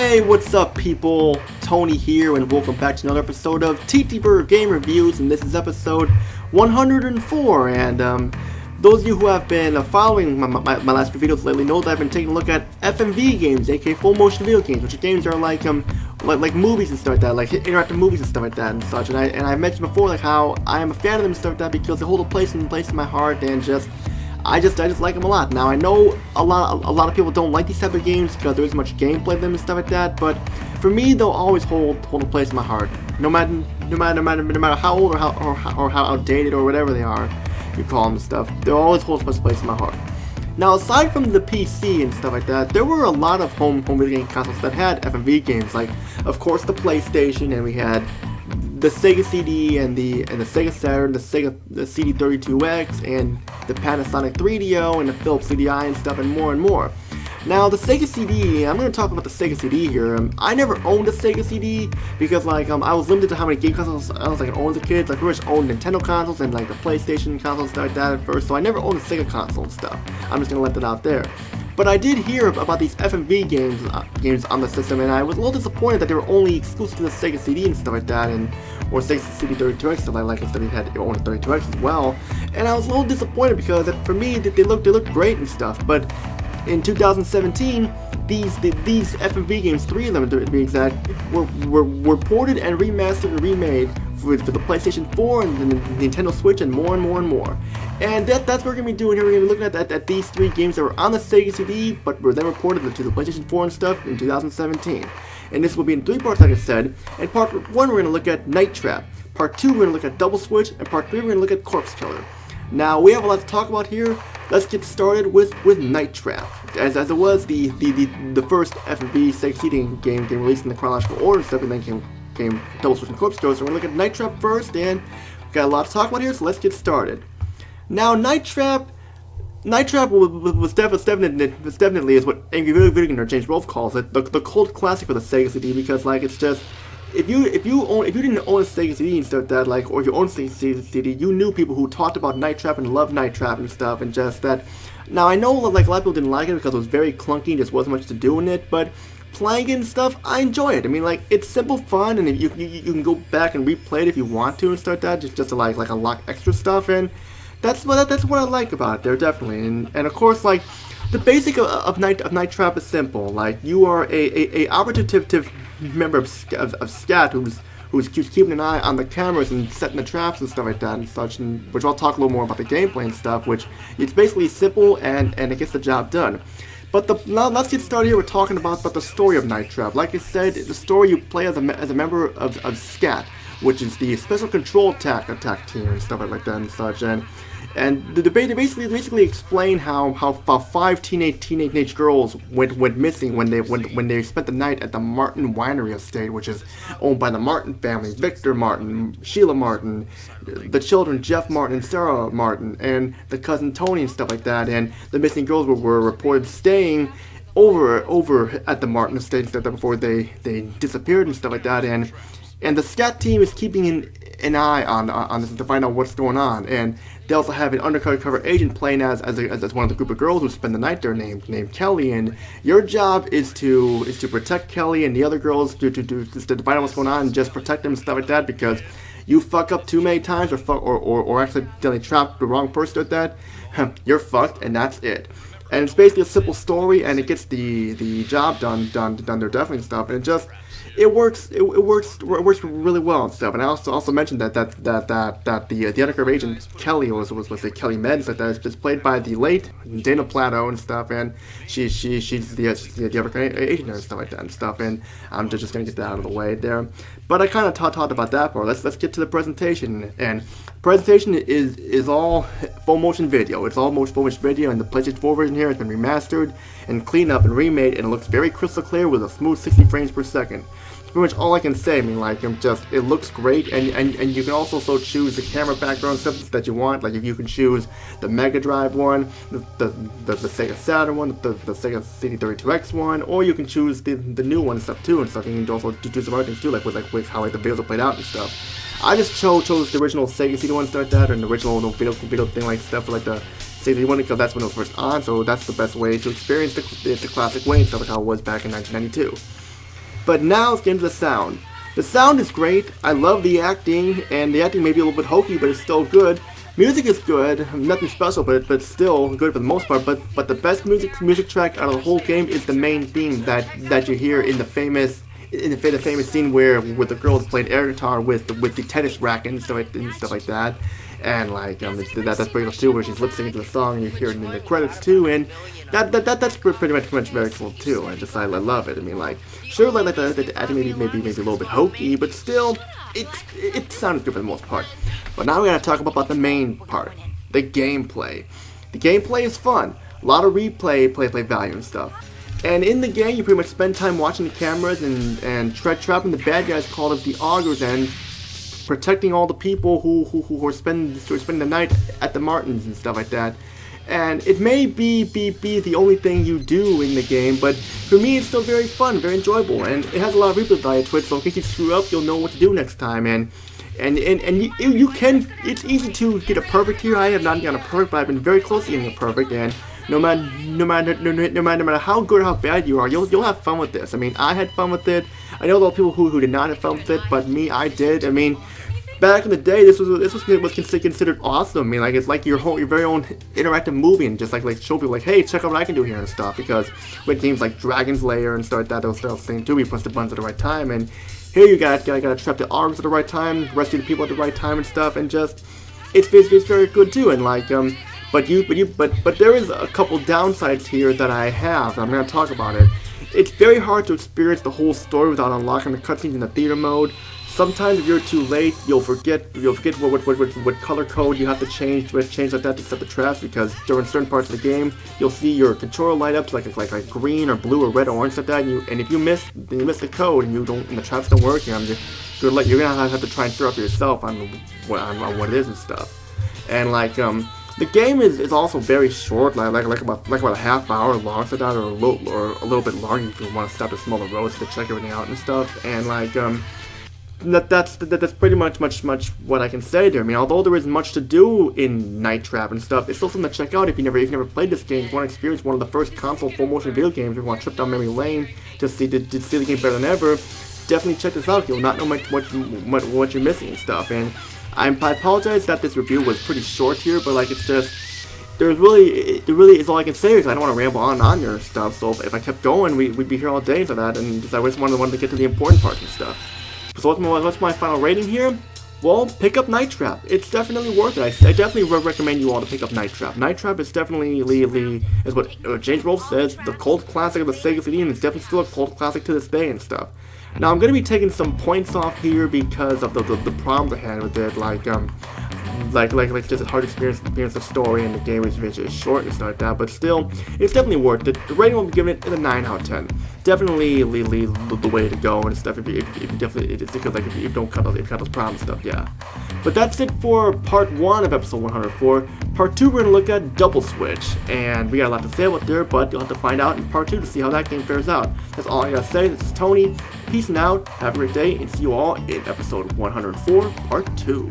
Hey, what's up people? Tony here and welcome back to another episode of TTBurger Game Reviews, and this is episode 104. And those of you who have been following my last few videos lately know that I've been taking a look at FMV games, aka full motion video games, which are games that are like movies and stuff like that, like interactive movies and stuff like that and such. And I mentioned before like how I am a fan of them and stuff like that because they hold a place in my heart, and I just like them a lot. Now I know a lot of people don't like these type of games because there isn't much gameplay in them and stuff like that, but for me they'll always hold a place in my heart, no matter how old or how outdated or whatever they are, you call them and stuff. They'll always hold a place in my heart. Now aside from the PC and stuff like that, there were a lot of home video game consoles that had FMV games, like of course the PlayStation, and we had the Sega CD and the Sega Saturn, the CD32X, and the Panasonic 3DO, and the Philips CDI and stuff, and more. Now the Sega CD, I'm going to talk about the Sega CD here. I never owned a Sega CD because like I was limited to how many game consoles I could own as a kid. Like I pretty much owned Nintendo consoles and like the PlayStation consoles and stuff like that at first, so I never owned a Sega console and stuff. I'm just going to let that out there. But I did hear about these FMV games on the system, and I was a little disappointed that they were only exclusive to the Sega CD and stuff like that, or Sega CD 32X stuff like instead of had own a 32X as well. And I was a little disappointed because for me they looked great and stuff. But in 2017, these FMV games, 3 of them to be exact, were ported and remastered and remade for the PlayStation 4 and the Nintendo Switch and more. And that's what we're going to be doing here. We're going to be looking at these 3 games that were on the Sega CD, but were then reported to the PlayStation 4 and stuff in 2017. And this will be in 3 parts, like I said. And part 1, we're going to look at Night Trap. Part 2, we're going to look at Double Switch. And part 3, we're going to look at Corpse Killer. Now, we have a lot to talk about here. Let's get started with Night Trap. As it was the first FMV Sega CD game released in the chronological order and stuff, and then came Double Switch and Corpse Killer. So we're going to look at Night Trap first, and we've got a lot to talk about here, so let's get started. Now, Night Trap was definitely is what angry video game nerd James Rolfe calls it, the cult classic for the Sega CD, because like it's just if you didn't own a Sega CD and stuff like that, like, or if you owned a Sega CD, you knew people who talked about Night Trap and loved Night Trap and stuff, and just that. Now I know like a lot of people didn't like it because it was very clunky, just wasn't much to do in it, but playing it and stuff, I enjoy it. I mean, like, it's simple fun, and you can go back and replay it if you want to and stuff like that, just to like unlock extra stuff, and that's what I like about it there, definitely. And of course, like, the basic of Night Trap is simple. Like, you are a operative member of S.C.A.T. who's keeping an eye on the cameras and setting the traps and stuff like that and such, and which I'll talk a little more about the gameplay and stuff, which it's basically simple and it gets the job done. But now let's get started here. We're talking about the story of Night Trap. Like I said, the story you play as a member of S.C.A.T., which is the Special Control Attack Team and stuff like that and such, and the debate basically explain how 5 teenage girls went missing when they spent the night at the Martin Winery estate, which is owned by the Martin family: Victor Martin, Sheila Martin, the children Jeff Martin and Sarah Martin, and the cousin Tony and stuff like that. And the missing girls were reported staying over at the Martin estate and stuff like that before they disappeared and stuff like that. And the S.C.A.T. team is keeping an eye on this to find out what's going on. And they also have an undercover agent playing as one of the group of girls who spend the night there named Kelly. And your job is to protect Kelly and the other girls to find out what's going on and just protect them and stuff like that, because you fuck up too many times or accidentally trap the wrong person at that, you're fucked, and that's it. And it's basically a simple story, and it gets the job done there definitely and stuff, and it works really well and stuff. And I also mentioned that the undercover agent Kelly was a Kelly Med, like that. It's played by the late Dana Plato and stuff, and she's the undercover agent and stuff like that and stuff. And I'm just gonna get that out of the way there. But I kind of talked about that part. Let's get to the presentation. And presentation is all full motion video. It's all full motion video, and the PlayStation 4 version here has been remastered and cleaned up and remade, and it looks very crystal clear with a smooth 60 frames per second. That's pretty much all I can say. I mean, like, it looks great, and you can also choose the camera background stuff that you want. Like, if you can choose the Mega Drive one, the Sega Saturn one, the Sega CD32X one, or you can choose the new one and stuff too, and stuff. You can also do some other things too, like with how the videos are played out and stuff. I just chose the original Sega CD one stuff like that, and the original video thing like stuff like the Sega CD1 because that's when it was first on, so that's the best way to experience the classic way and stuff like how it was back in 1992. But now let's get into the sound. The sound is great. I love the acting, and the acting may be a little bit hokey, but it's still good. Music is good, nothing special, but still good for the most part. But the best music track out of the whole game is the main theme that you hear in the famous scene where the girls played air guitar with the tennis racket and stuff like that. And like that's pretty cool too, where she's lip syncing to the song, and you hear it in the credits too, and that's pretty much very cool too. I love it. I mean, like, sure, like the acting maybe a little bit hokey, but still, it sounded good for the most part. But now we gotta talk about the main part, the gameplay. The gameplay is fun, a lot of replay value and stuff. And in the game, you pretty much spend time watching the cameras and trapping the bad guys called as the augurs and protecting all the people who are spending the night at the Martins and stuff like that. And it may be the only thing you do in the game, but for me it's still very fun, very enjoyable, and it has a lot of replay value to it, so in case you screw up, you'll know what to do next time. And you can, it's easy to get a perfect here. I have not gotten a perfect, but I've been very close to getting a perfect, and no matter how good or how bad you are, you'll have fun with this. I mean, I had fun with it. I know there are people who did not have fun with it, but me, I did. I mean, back in the day, this was considered awesome. I mean, like, it's like your very own interactive movie, and just like show people like, hey, check out what I can do here and stuff. Because with games like Dragon's Lair and stuff like that, those things too, we press the buttons at the right time, and here you gotta trap the arms at the right time, rescue the people at the right time and stuff, and just it's very good too. And like but there is a couple downsides here that I have. I'm gonna talk about it. It's very hard to experience the whole story without unlocking the cutscenes in the theater mode. Sometimes if you're too late, you'll forget what color code you have to change like that to set the traps, because during certain parts of the game, you'll see your controller light up to like green or blue or red or orange like that, and if you miss the code and the traps don't work, you're gonna have to try and figure out for yourself on what it is and stuff. And like the game is also very short, like about a half hour long, so that, or a little bit longer if you want to stop at smaller roads to check everything out and stuff. And like that's pretty much what I can say there. I mean, although there isn't much to do in Night Trap and stuff, it's still something to check out if you've never played this game. If you want to experience one of the first console full motion video games, if you want to trip down memory lane to see the game better than ever, definitely check this out. You'll not know what you're missing and stuff. And I apologize that this review was pretty short here, but like, it's just, there really is all I can say, because I don't want to ramble on and on here and stuff. So if I kept going, we'd be here all day for that, and just, I just wanted to get to the important parts and stuff. So what's my final rating here? Well, pick up Night Trap. It's definitely worth it. I definitely recommend you all to pick up Night Trap. Night Trap is definitely, is what James Rolfe says, the cult classic of the Sega CD, and it's definitely still a cult classic to this day and stuff. Now, I'm going to be taking some points off here because of the problems I had with it, like just a hard experience the story, and the game is short and stuff like that, but still, it's definitely worth it. The rating will be given it a 9 out of 10. Definitely the way to go and stuff, if you don't cut those problems and stuff, yeah. But that's it for part 1 of episode 104. Part 2, we're going to look at Double Switch, and we got a lot to say about there, but you'll have to find out in part 2 to see how that game fares out. That's all I got to say. This is Tony. Peace out, have a great day, and see you all in episode 104, part 2.